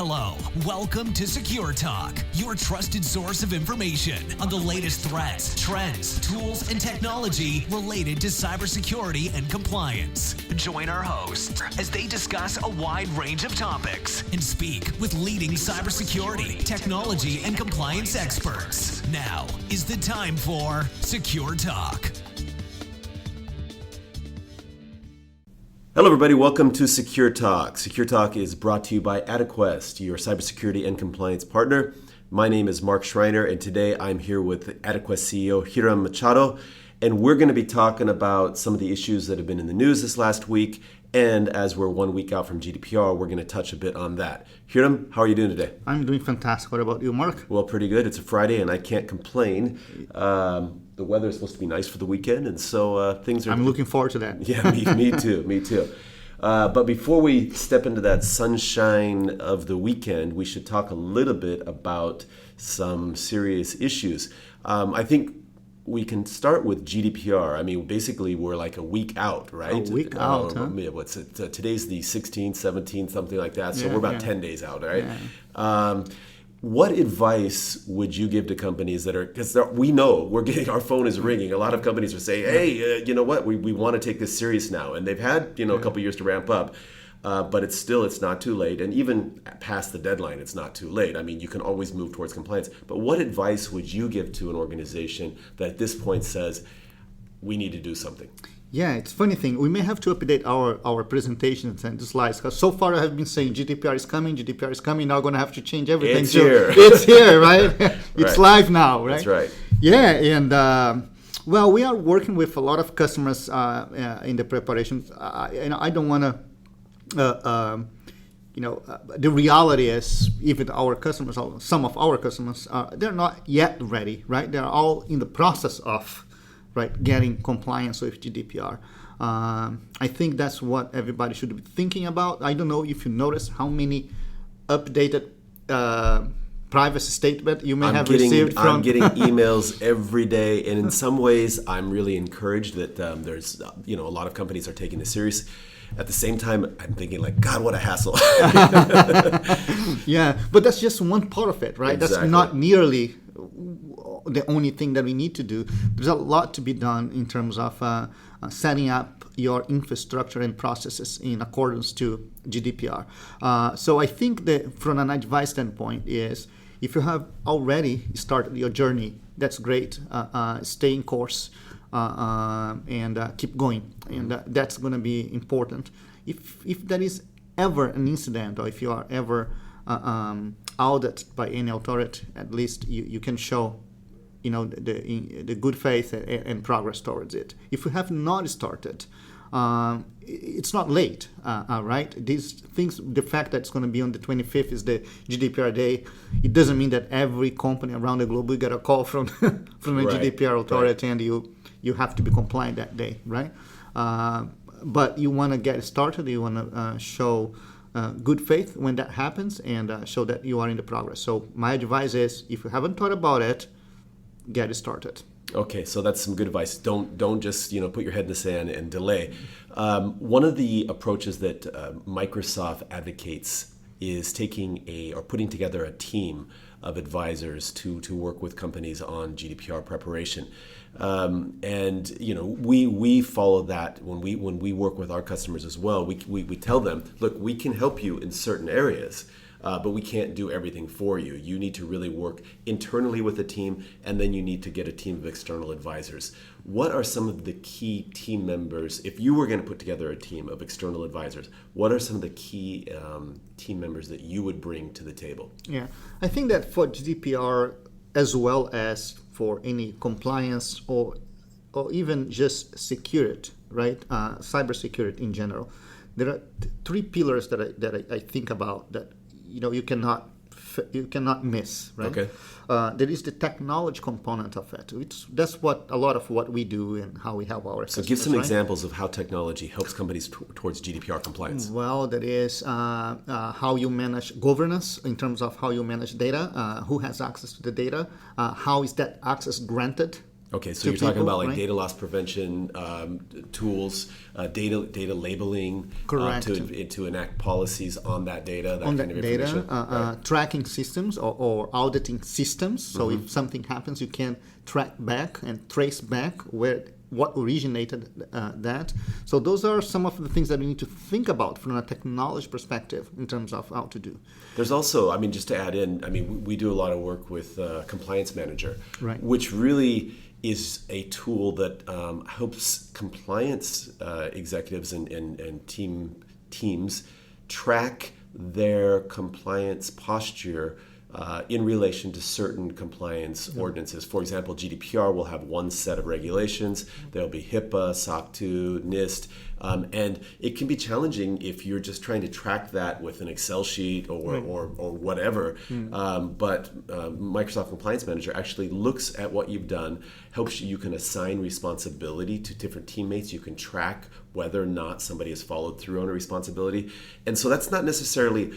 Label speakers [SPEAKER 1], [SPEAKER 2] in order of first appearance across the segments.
[SPEAKER 1] Hello, welcome to Secure Talk, your trusted source of information on the latest threats, trends, tools, and technology related to cybersecurity and compliance. Join our hosts as they discuss a wide range of topics and speak with leading cybersecurity, technology, and compliance experts. Now is the time for Secure Talk.
[SPEAKER 2] Hello everybody, welcome to Secure Talk. Secure Talk is brought to you by adaQuest, your cybersecurity and compliance partner. My name is Mark Schreiner, and today I'm here with adaQuest CEO HIram Machado, and we're going to be talking about some of the issues that have been in the news this last week, and as we're 1 week out from GDPR, we're going to touch a bit on that. Hiram, how are you doing today?
[SPEAKER 3] I'm doing fantastic. What about you, Mark?
[SPEAKER 2] Well, pretty good. It's a Friday, and I can't complain. The weather is supposed to be nice for the weekend, and so things are...
[SPEAKER 3] I'm looking forward to that.
[SPEAKER 2] Yeah, me too. But before we step into that sunshine of the weekend, we should talk a little bit about some serious issues. I think we can start with GDPR. I mean, basically, we're like a week out, right?
[SPEAKER 3] A week out, huh?
[SPEAKER 2] What's it? Today's the 16th, 17th, something like that. So we're about 10 days out, right? Yeah. What advice would you give to companies that are, because we know our phone is ringing. A lot of companies are saying, hey, you know what, we want to take this serious now. And they've had, a couple years to ramp up, but it's not too late. And even past the deadline, it's not too late. I mean, you can always move towards compliance. But what advice would you give to an organization that at this point says, we need to do something?
[SPEAKER 3] Yeah, it's a funny thing. We may have to update our presentations and the slides, because so far I have been saying GDPR is coming. Now I'm going to have to change everything.
[SPEAKER 2] It's here.
[SPEAKER 3] It's here, right? It's live now, right?
[SPEAKER 2] That's right.
[SPEAKER 3] Yeah, and we are working with a lot of customers in the preparation. I don't want to, the reality is even our customers, some of our customers, they're not yet ready, right? They're all in the process of getting compliance with GDPR. I think that's what everybody should be thinking about. I don't know if you noticed how many updated privacy statement you may have received from...
[SPEAKER 2] I'm getting emails every day, and in some ways, I'm really encouraged that there's, a lot of companies are taking this serious. At the same time, I'm thinking like, God, what a hassle.
[SPEAKER 3] Yeah, but that's just one part of it, right?
[SPEAKER 2] Exactly.
[SPEAKER 3] That's not nearly the only thing that we need to do. There's a lot to be done in terms of setting up your infrastructure and processes in accordance to GDPR. So I think that from an advice standpoint is, if you have already started your journey, that's great. Stay in course and keep going. And that's going to be important. If there is ever an incident, or if you are ever audited by any authority, at least you can show the good faith and progress towards it. If you have not started, it's not late, right? These things, the fact that it's going to be on the 25th is the GDPR day, it doesn't mean that every company around the globe will get a call from the GDPR authority and you have to be compliant that day, right? But you want to get started, you want to show good faith when that happens and show that you are in the progress. So my advice is, if you haven't thought about it, get it started.
[SPEAKER 2] Okay, so that's some good advice. Don't just put your head in the sand and delay. One of the approaches that Microsoft advocates is putting together a team of advisors to work with companies on GDPR preparation. And we follow that when we work with our customers as well. We tell them, look, we can help you in certain areas. But we can't do everything for you. You need to really work internally with a team, and then you need to get a team of external advisors. What are some of the key team members, if you were going to put together a team of external advisors, what are some of the key team members that you would bring to the table?
[SPEAKER 3] Yeah, I think that for GDPR, as well as for any compliance or even just security, right? Cybersecurity in general, there are three pillars that I think about that you cannot miss, right?
[SPEAKER 2] Okay.
[SPEAKER 3] There is the technology component of it. That's what a lot of what we do and how we help our customers.
[SPEAKER 2] So give some examples of how technology helps companies towards GDPR compliance.
[SPEAKER 3] Well, that is how you manage governance in terms of how you manage data, who has access to the data, how is that access granted
[SPEAKER 2] Okay, so
[SPEAKER 3] to
[SPEAKER 2] you're talking
[SPEAKER 3] people,
[SPEAKER 2] about like
[SPEAKER 3] right?
[SPEAKER 2] data loss prevention tools, data labeling,
[SPEAKER 3] Correct.
[SPEAKER 2] to enact policies on that data, that
[SPEAKER 3] on
[SPEAKER 2] kind
[SPEAKER 3] that
[SPEAKER 2] of
[SPEAKER 3] data,
[SPEAKER 2] information.
[SPEAKER 3] tracking systems or auditing systems. So
[SPEAKER 2] Mm-hmm.
[SPEAKER 3] if something happens, you can track back and trace back what originated that. So those are some of the things that we need to think about from a technology perspective in terms of how to do.
[SPEAKER 2] There's also, I mean, just to add in, I mean, we do a lot of work with Compliance Manager,
[SPEAKER 3] Right.
[SPEAKER 2] which really is a tool that helps compliance executives and teams track their compliance posture in relation to certain compliance ordinances. For example, GDPR will have one set of regulations. There'll be HIPAA, SOC 2, NIST, and it can be challenging if you're just trying to track that with an Excel sheet or whatever. But Microsoft Compliance Manager actually looks at what you've done, helps you can assign responsibility to different teammates. You can track whether or not somebody has followed through on a responsibility. And so that's not necessarily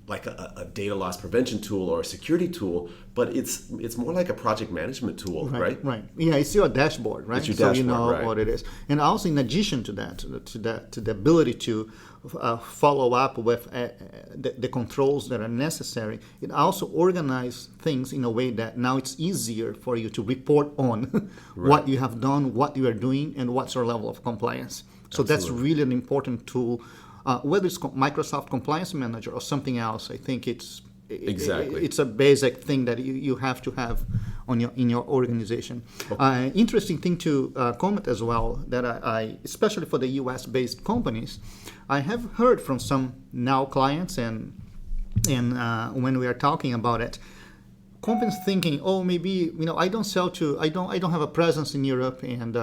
[SPEAKER 2] like a data loss prevention tool or a security tool, but it's more like a project management tool, right?
[SPEAKER 3] Right. Yeah, it's your dashboard, right?
[SPEAKER 2] It's your
[SPEAKER 3] so you
[SPEAKER 2] dashboard,
[SPEAKER 3] know
[SPEAKER 2] right.
[SPEAKER 3] what it is. And also, in addition to that, to the ability to follow up with the controls that are necessary, it also organizes things in a way that now it's easier for you to report on what you have done, what you are doing, and what's your level of compliance. So that's really an important tool. Whether it's Microsoft Compliance Manager or something else, I think it's a basic thing that you have to have in your organization. Interesting thing to comment as well that I especially for the U.S. based companies, I have heard from some now clients and when we are talking about it, companies thinking, oh, maybe I don't have a presence in Europe, and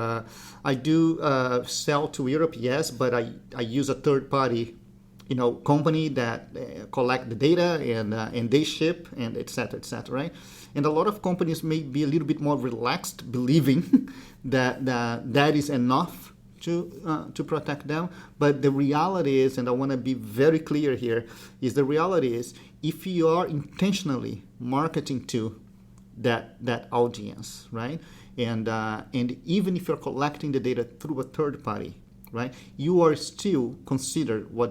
[SPEAKER 3] I do sell to Europe, yes, but I use a third party, company that collect the data and they ship and et cetera, right? And a lot of companies may be a little bit more relaxed, believing that is enough to protect them. But the reality is, and I want to be very clear here, is the reality is if you are intentionally marketing to that audience, right? And even if you're collecting the data through a third party, right, you are still considered what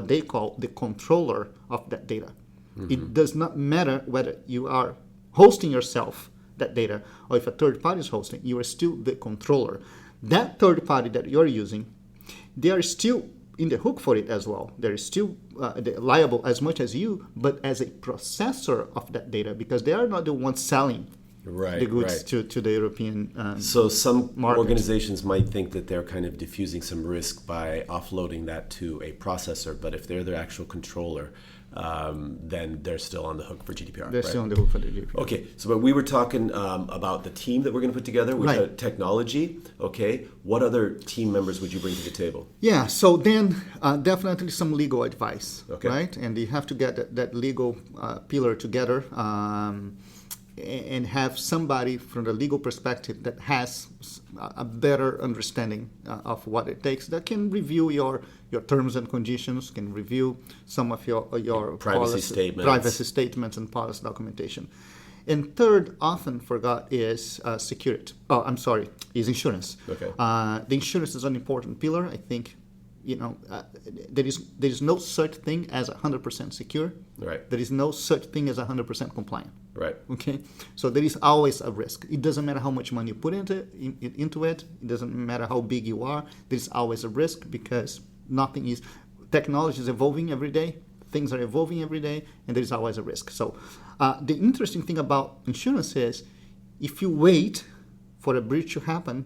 [SPEAKER 3] they call the controller of that data. Mm-hmm. It does not matter whether you are hosting yourself that data or if a third party is hosting, you are still the controller. That third party that you're using, they are still in the hook for it as well. They're still liable as much as you, but as a processor of that data, because they are not the ones selling the goods to the European
[SPEAKER 2] So some
[SPEAKER 3] market.
[SPEAKER 2] Organizations might think that they're kind of diffusing some risk by offloading that to a processor, but if they're the actual controller, then they're still on the hook for GDPR.
[SPEAKER 3] They're still on the hook for the GDPR.
[SPEAKER 2] Okay, but we were talking about the team that we're going to put together. We had technology. Okay, what other team members would you bring to the table?
[SPEAKER 3] Yeah, so then definitely some legal advice,
[SPEAKER 2] okay.
[SPEAKER 3] Right? And you have to get that legal pillar together and have somebody from the legal perspective that has a better understanding of what it takes, that can review your terms and conditions, can review some of your
[SPEAKER 2] privacy
[SPEAKER 3] statements and policy documentation. And third, often forgot, is security. Is insurance.
[SPEAKER 2] Okay.
[SPEAKER 3] The insurance is an important pillar. I think, there is no such thing as 100% secure.
[SPEAKER 2] Right.
[SPEAKER 3] There is no such thing as 100% compliant.
[SPEAKER 2] Right.
[SPEAKER 3] Okay. So there is always a risk. It doesn't matter how much money you put into it. It doesn't matter how big you are. There is always a risk because technology is evolving every day. Things are evolving every day, and there is always a risk. So the interesting thing about insurance is if you wait for a breach to happen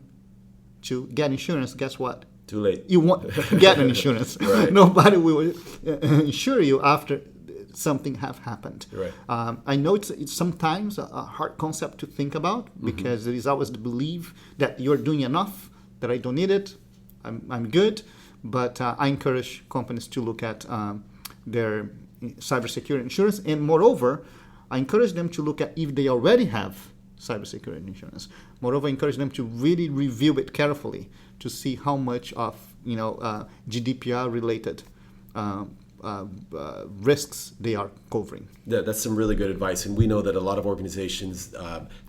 [SPEAKER 3] to get insurance, guess what?
[SPEAKER 2] Too late.
[SPEAKER 3] You won't get an insurance.
[SPEAKER 2] Right.
[SPEAKER 3] Nobody will insure you after something have happened.
[SPEAKER 2] Right.
[SPEAKER 3] I know it's sometimes a hard concept to think about because there is always the belief that you're doing enough, that I don't need it, I'm good. But I encourage companies to look at their cybersecurity insurance, and moreover, I encourage them to look at if they already have cybersecurity insurance. Moreover, I encourage them to really review it carefully to see how much of GDPR related risks they are covering.
[SPEAKER 2] That's some really good advice. And we know that a lot of organizations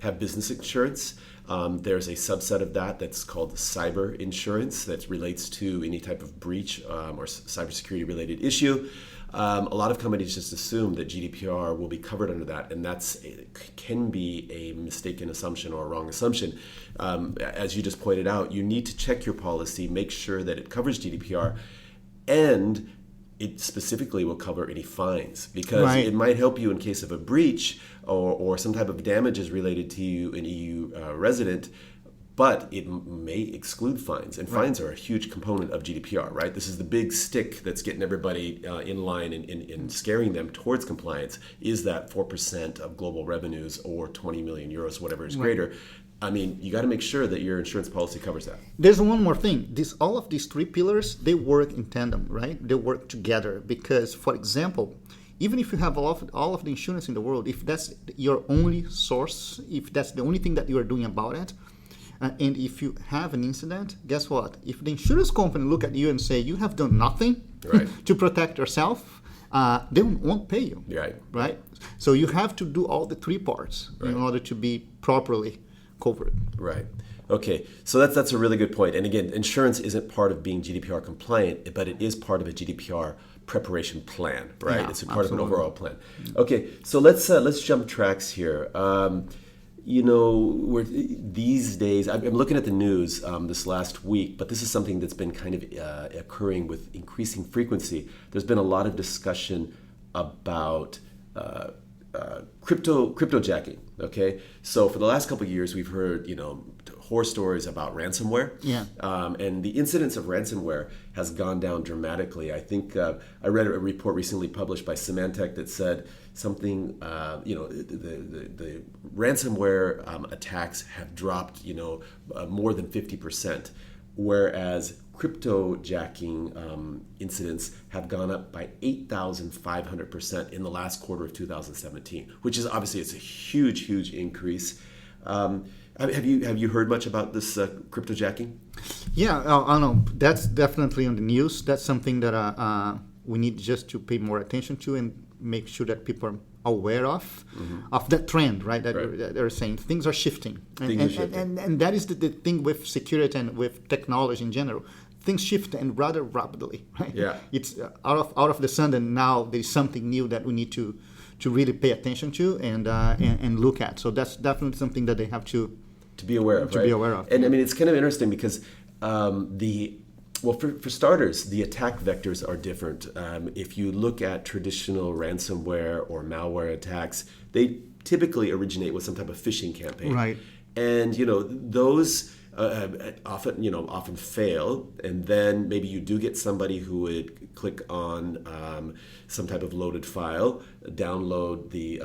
[SPEAKER 2] have business insurance. There's a subset of that that's called cyber insurance that relates to any type of breach or cybersecurity related issue. A lot of companies just assume that GDPR will be covered under that, and can be a mistaken assumption or a wrong assumption. As you just pointed out, you need to check your policy, make sure that it covers GDPR, and it specifically will cover any fines, because it might help you in case of a breach or some type of damages related to you, an EU resident, but it may exclude fines. And fines are a huge component of GDPR, right? This is the big stick that's getting everybody in line and scaring them towards compliance, is that 4% of global revenues or 20 million euros, whatever is greater. I mean, you got to make sure that your insurance policy covers that.
[SPEAKER 3] There's one more thing. All of these three pillars, they work in tandem, right? They work together because, for example, even if you have all of the insurance in the world, if that's your only source, if that's the only thing that you are doing about it, and if you have an incident, guess what? If the insurance company look at you and say you have done nothing to protect yourself, they won't pay you. Right? So you have to do all the three parts in order to be properly covered.
[SPEAKER 2] Right. Okay. So that's a really good point. And again, insurance isn't part of being GDPR compliant, but it is part of a GDPR preparation plan, right? It's a part of an overall plan. Okay. So let's jump tracks here. These days, I'm looking at the news this last week, but this is something that's been kind of occurring with increasing frequency. There's been a lot of discussion about cryptojacking. Okay, so for the last couple of years, we've heard horror stories about ransomware. And the incidence of ransomware has gone down dramatically. I think I read a report recently published by Symantec that said something. The ransomware attacks have dropped more than 50%, whereas cryptojacking incidents have gone up by 8,500% in the last quarter of 2017, which is obviously it's a huge increase. Have you heard much about this cryptojacking?
[SPEAKER 3] Yeah, I know. That's definitely on the news. That's something that we need just to pay more attention to and make sure that people are aware of that trend, right? That they're saying things are shifting. And that is the thing with security and with technology in general. Things shift and rather rapidly, right? It's out of the sun, and now there's something new that we need to really pay attention to and look at. So that's definitely something that they have to
[SPEAKER 2] be aware of. And I mean, it's kind of interesting because for starters, the attack vectors are different. If you look at traditional ransomware or malware attacks, they typically originate with some type of phishing campaign.
[SPEAKER 3] Right.
[SPEAKER 2] And those often fail, and then maybe you do get somebody who would click on some type of loaded file, download the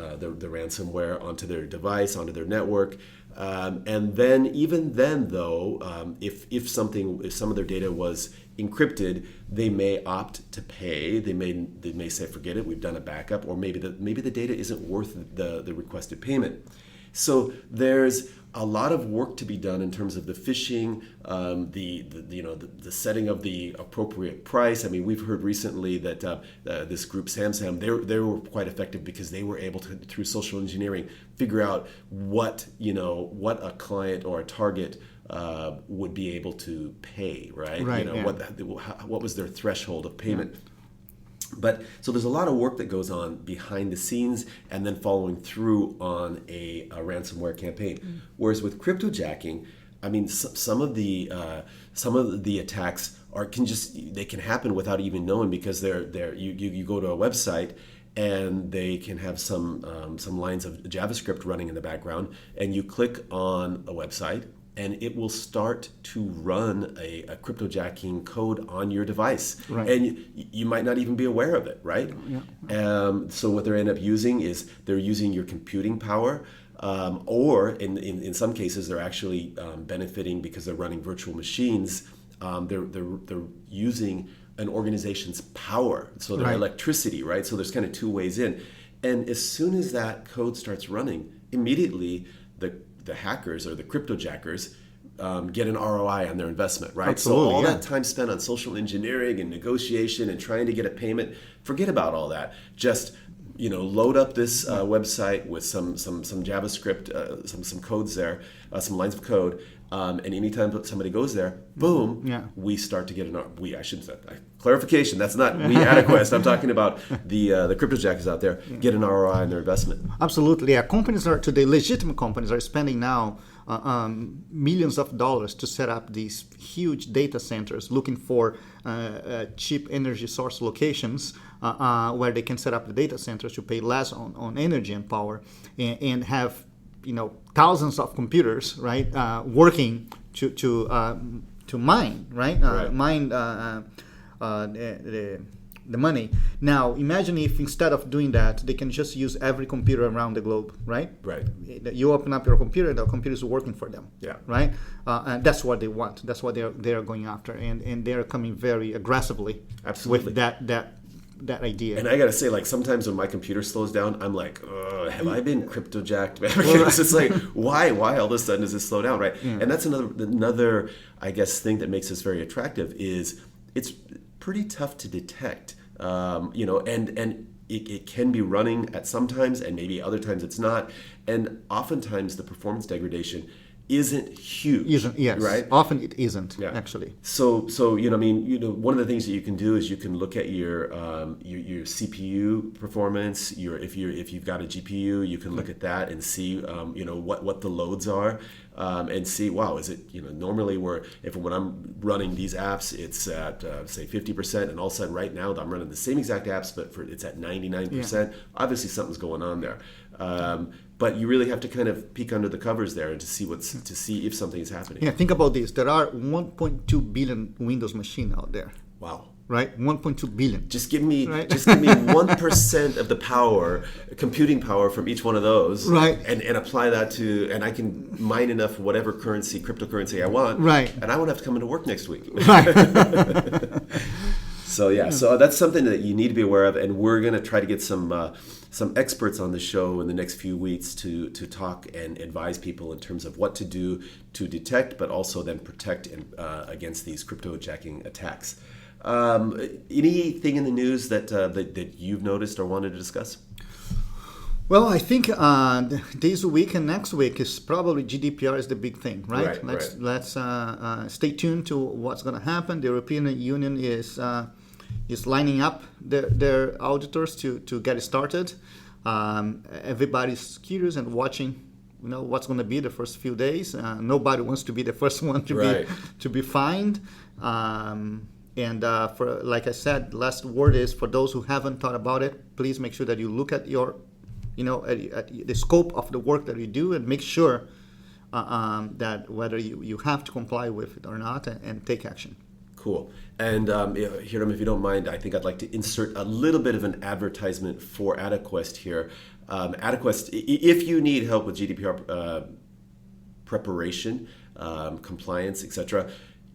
[SPEAKER 2] ransomware onto their device, onto their network, and then even then though, if some of their data was encrypted, they may opt to pay. They may say, forget it, we've done a backup, or maybe the data isn't worth the requested payment. So there's a lot of work to be done in terms of the phishing, the setting of the appropriate price. I mean, we've heard recently that this group Samsam, they were quite effective because they were able to, through social engineering, figure out what a client or a target would be able to pay, right? What was their threshold of payment. But so there's a lot of work that goes on behind the scenes and then following through on a ransomware campaign. Whereas with cryptojacking, I mean, some of the attacks can happen without even knowing, because you go to a website and they can have some lines of JavaScript running in the background, and you click on a website, and it will start to run a cryptojacking code on your device.
[SPEAKER 3] Right.
[SPEAKER 2] And you might not even be aware of it, right? So what they end up using is they're using your computing power, or in some cases they're actually benefiting because they're running virtual machines. They're using an organization's power, so their electricity, right? So there's kind of two ways in. And as soon as that code starts running, immediately the hackers or the cryptojackers get an ROI on their investment, right?
[SPEAKER 3] Absolutely,
[SPEAKER 2] so all
[SPEAKER 3] yeah.
[SPEAKER 2] that time spent on social engineering and negotiation and trying to get a payment, forget about all that. Just load up this website with some JavaScript, some codes there, some lines of code, and anytime somebody goes there, boom, we start to get I shouldn't say clarification. That's not we adaQuest. I'm talking about the cryptojackers out there get an ROI on their investment.
[SPEAKER 3] Absolutely, yeah. Companies are today, legitimate companies are spending now millions of dollars to set up these huge data centers, looking for cheap energy source locations where they can set up the data centers to pay less on energy and power, and have thousands of computers, right, working to mine, right, mine the money. Now, imagine if instead of doing that, they can just use every computer around the globe, right?
[SPEAKER 2] Right.
[SPEAKER 3] You open up your computer, the computer is working for them.
[SPEAKER 2] Yeah.
[SPEAKER 3] Right. And that's what they want. That's what they are going after, and they are coming very aggressively.
[SPEAKER 2] Absolutely.
[SPEAKER 3] With that idea.
[SPEAKER 2] And I gotta say, like, sometimes when my computer slows down, I'm like, have I been cryptojacked? Because it's like, why all of a sudden does this slow down, right? And that's another, I guess, thing that makes this very attractive is it's pretty tough to detect, and it can be running at some times, and maybe other times it's not, and oftentimes the performance degradation isn't huge.
[SPEAKER 3] Yes.
[SPEAKER 2] Right?
[SPEAKER 3] Often it isn't, actually.
[SPEAKER 2] So one of the things that you can do is you can look at your CPU performance. If you've got a GPU, you can look at that and see what the loads are, and see, wow, is it normally when I'm running these apps, it's at say 50%, and all of a sudden right now I'm running the same exact apps, but it's at 99%. Obviously something's going on there. But you really have to kind of peek under the covers there and to see if something is happening.
[SPEAKER 3] Yeah, think about this. There are 1.2 billion Windows machines out there.
[SPEAKER 2] Wow.
[SPEAKER 3] Right? 1.2 billion.
[SPEAKER 2] Just give me 1% of the power, computing power from each one of those,
[SPEAKER 3] right?
[SPEAKER 2] And apply that and I can mine enough whatever cryptocurrency I want,
[SPEAKER 3] right?
[SPEAKER 2] And I won't have to come into work next week,
[SPEAKER 3] right?
[SPEAKER 2] So that's something that you need to be aware of, and we're going to try to get some experts on the show in the next few weeks to talk and advise people in terms of what to do to detect, but also then protect against these cryptojacking attacks. Anything in the news that you've noticed or wanted to discuss?
[SPEAKER 3] Well, I think this week and next week is probably GDPR is the big thing, right? Let's stay tuned to what's going to happen. The European Union is lining up their auditors to get started. Everybody's curious and watching. What's going to be the first few days. Nobody wants to be the first one to be fined. And for, like I said, last word is for those who haven't thought about it, please make sure that you look at your, at the scope of the work that you do, and make sure that whether you have to comply with it or not, and take action.
[SPEAKER 2] Cool. And Hiram, if you don't mind, I think I'd like to insert a little bit of an advertisement for adaQuest here. adaQuest, if you need help with GDPR preparation, compliance, etc.,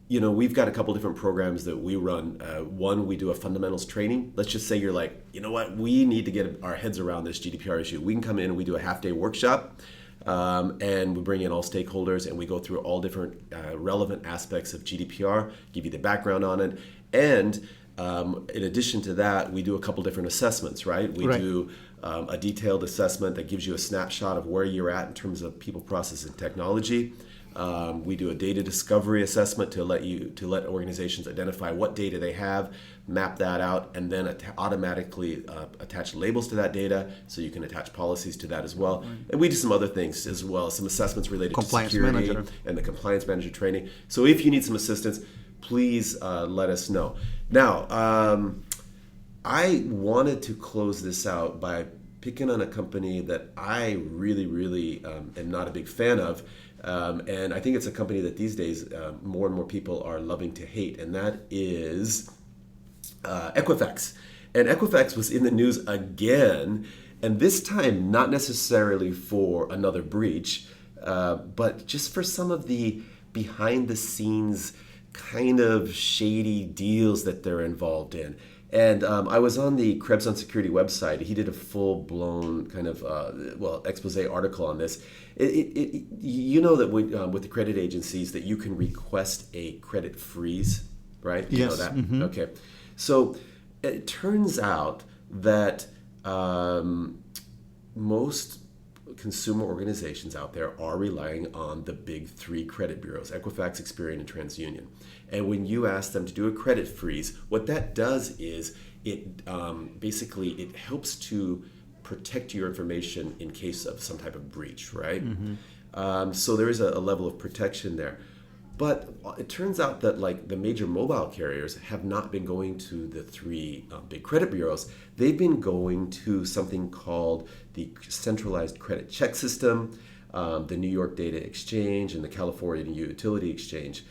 [SPEAKER 2] we've got a couple different programs that we run. One, we do a fundamentals training. Let's just say you're like, you know what, we need to get our heads around this GDPR issue. We can come in and we do a half-day workshop, and we bring in all stakeholders, and we go through all different relevant aspects of GDPR, give you the background on it. And in addition to that, we do a couple different assessments, right? We do a detailed assessment that gives you a snapshot of where you're at in terms of people, process, and technology. We do a data discovery assessment to let organizations identify what data they have, map that out, and then automatically attach labels to that data, so you can attach policies to that as well. And we do some other things as well, some assessments related to security and the compliance manager training. So if you need some assistance, please let us know. Now, I wanted to close this out by picking on a company that I really, really am not a big fan of. And I think it's a company that these days more and more people are loving to hate, and that is Equifax. And Equifax was in the news again, and this time not necessarily for another breach, but just for some of the behind-the-scenes kind of shady deals that they're involved in. And I was on the Krebs on Security website. He did a full-blown kind of expose article on this. You know that with the credit agencies that you can request a credit freeze, right? You
[SPEAKER 3] Yes.
[SPEAKER 2] know that?
[SPEAKER 3] Mm-hmm.
[SPEAKER 2] Okay. So it turns out that most consumer organizations out there are relying on the big three credit bureaus, Equifax, Experian, and TransUnion. And when you ask them to do a credit freeze, what that does is it basically it helps to protect your information in case of some type of breach, right? Mm-hmm. So there is a level of protection there. But it turns out that like the major mobile carriers have not been going to the three big credit bureaus. They've been going to something called the Centralized Credit Check System, the New York Data Exchange, and the California Utility Exchange,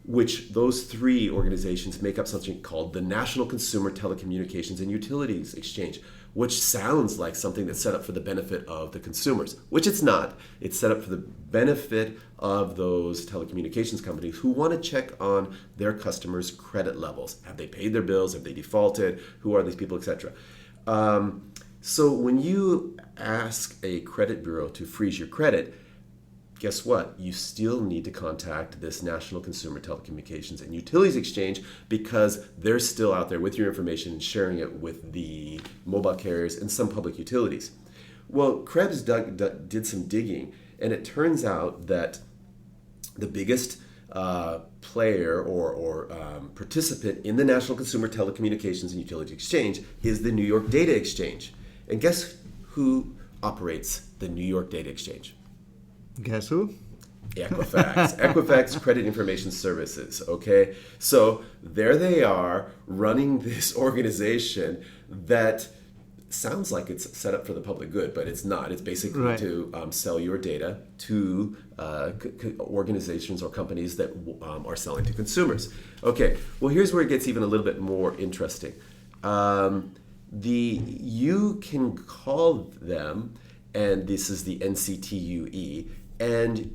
[SPEAKER 2] which those three organizations make up something called the National Consumer Telecommunications and Utilities Exchange, which sounds like something that's set up for the benefit of the consumers, which it's not. It's set up for the benefit of those telecommunications companies who want to check on their customers' credit levels. Have they paid their bills? Have they defaulted? Who are these people, etc. So when you ask a credit bureau to freeze your credit, guess what? You still need to contact this National Consumer Telecommunications and Utilities Exchange because they're still out there with your information and sharing it with the mobile carriers and some public utilities. Well, Krebs did some digging, and it turns out that the biggest player or participant in the National Consumer Telecommunications and Utilities Exchange is the New York Data Exchange. And guess who operates the New York Data Exchange?
[SPEAKER 3] Guess who?
[SPEAKER 2] Equifax. Equifax Credit Information Services. Okay, so there they are running this organization that sounds like it's set up for the public good, but it's not. It's basically
[SPEAKER 3] Right.
[SPEAKER 2] to sell your data to organizations or companies that are selling to consumers. Okay, well here's where it gets even a little bit more interesting. You can call them, and this is the NCTUE, and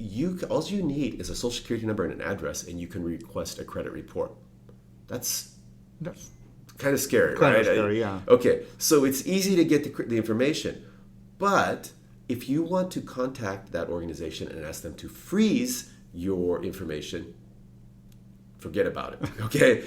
[SPEAKER 2] all you need is a social security number and an address, and you can request a credit report. That's kind of scary,
[SPEAKER 3] Kind
[SPEAKER 2] right?
[SPEAKER 3] of scary, yeah.
[SPEAKER 2] Okay, so it's easy to get the information, but if you want to contact that organization and ask them to freeze your information, forget about it. Okay,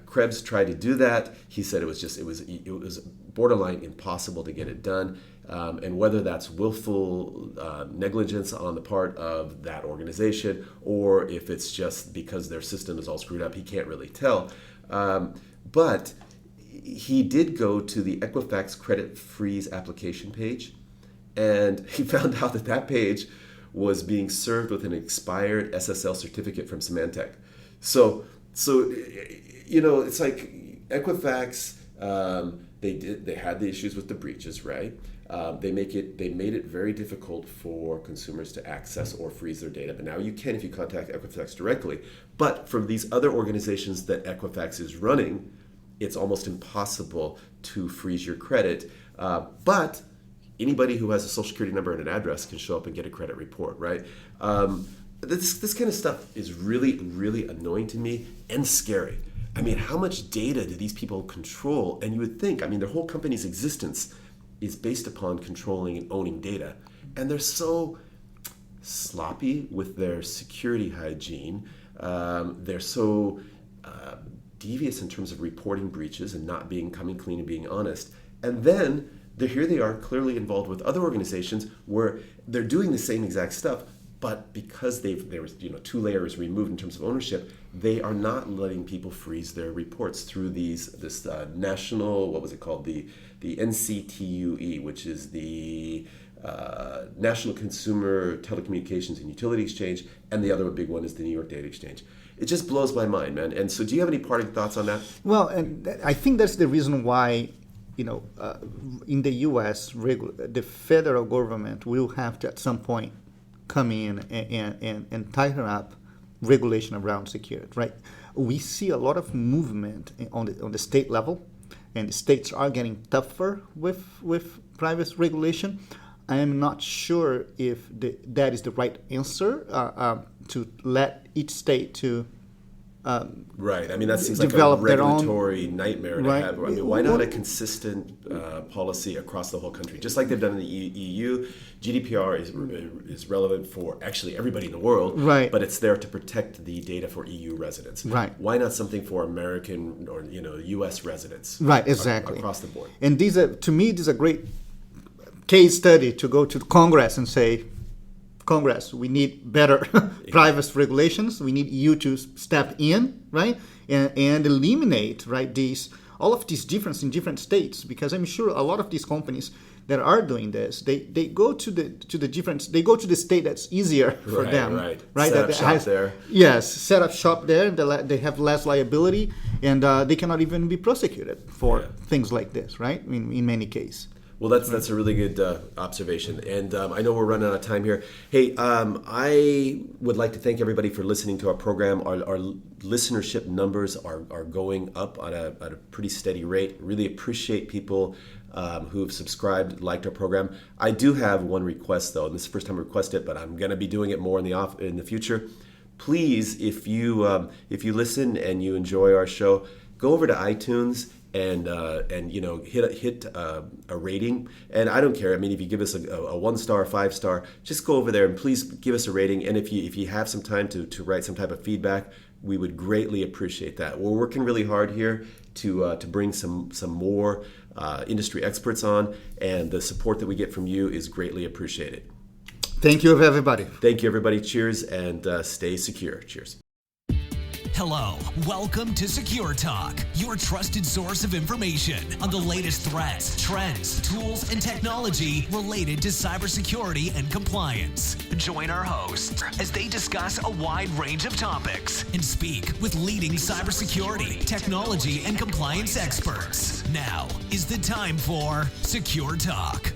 [SPEAKER 2] Krebs tried to do that. He said it was borderline impossible to get it done. And whether that's willful negligence on the part of that organization or if it's just because their system is all screwed up, he can't really tell. But he did go to the Equifax credit freeze application page, and he found out that page was being served with an expired SSL certificate from Symantec. So it's like Equifax. They had the issues with the breaches, right? They made it very difficult for consumers to access or freeze their data. But now you can if you contact Equifax directly. But from these other organizations that Equifax is running, it's almost impossible to freeze your credit. But anybody who has a social security number and an address can show up and get a credit report, right? This kind of stuff is really, really annoying to me and scary. I mean, how much data do these people control? And you would think, their whole company's existence is based upon controlling and owning data. And they're so sloppy with their security hygiene. They're so devious in terms of reporting breaches and not coming clean and being honest. And then here they are clearly involved with other organizations where they're doing the same exact stuff, but because there was 2 layers removed in terms of ownership, they are not letting people freeze their reports through this national, what was it called, the NCTUE, which is the National Consumer Telecommunications and Utility Exchange, and the other big one is the New York Data Exchange. It just blows my mind, man. And so, do you have any parting thoughts on that?
[SPEAKER 3] Well, and I think that's the reason why, in the U.S., the federal government will have to at some point come in and tighten up regulation around security, right? We see a lot of movement on the state level, and the states are getting tougher with privacy regulation. I am not sure if that is the right answer to let each state to
[SPEAKER 2] Right. I mean, that seems like a
[SPEAKER 3] develop their own-
[SPEAKER 2] regulatory nightmare to
[SPEAKER 3] Right.
[SPEAKER 2] have. I mean, why not a consistent policy across the whole country, just like they've done in the EU? GDPR is relevant for actually everybody in the world,
[SPEAKER 3] Right.
[SPEAKER 2] but it's there to protect the data for EU residents.
[SPEAKER 3] Right.
[SPEAKER 2] Why not something for American or U.S. residents?
[SPEAKER 3] Right, exactly.
[SPEAKER 2] Across the board.
[SPEAKER 3] And to me, this is a great case study to go to Congress and say, Congress, we need better privacy regulations. We need you to step in, right, and eliminate, right, all of these differences in different states. Because I'm sure a lot of these companies that are doing this, they go to the state that's easier for them,
[SPEAKER 2] right. Set up shop there.
[SPEAKER 3] Yes, set up shop there, and they have less liability, and they cannot even be prosecuted for things like this, right? In many cases.
[SPEAKER 2] Well, that's a really good observation, and I know we're running out of time here. Hey, I would like to thank everybody for listening to our program. Our listenership numbers are going up at a pretty steady rate. Really appreciate people who've subscribed, liked our program. I do have one request though, and this is the first time I requested it, but I'm going to be doing it more in the future. Please, if you listen and you enjoy our show, go over to iTunes and hit a rating. And I don't care. I mean, if you give us a 1-star, 5-star, just go over there and please give us a rating. And if you have some time to write some type of feedback, we would greatly appreciate that. We're working really hard here to bring some more industry experts on, and the support that we get from you is greatly appreciated.
[SPEAKER 3] Thank you, everybody.
[SPEAKER 2] Thank you, everybody. Cheers, and stay secure. Cheers.
[SPEAKER 1] Hello, welcome to Secure Talk, your trusted source of information on the latest threats, trends, tools, and technology related to cybersecurity and compliance. Join our hosts as they discuss a wide range of topics and speak with leading cybersecurity, technology, and compliance experts. Now is the time for Secure Talk.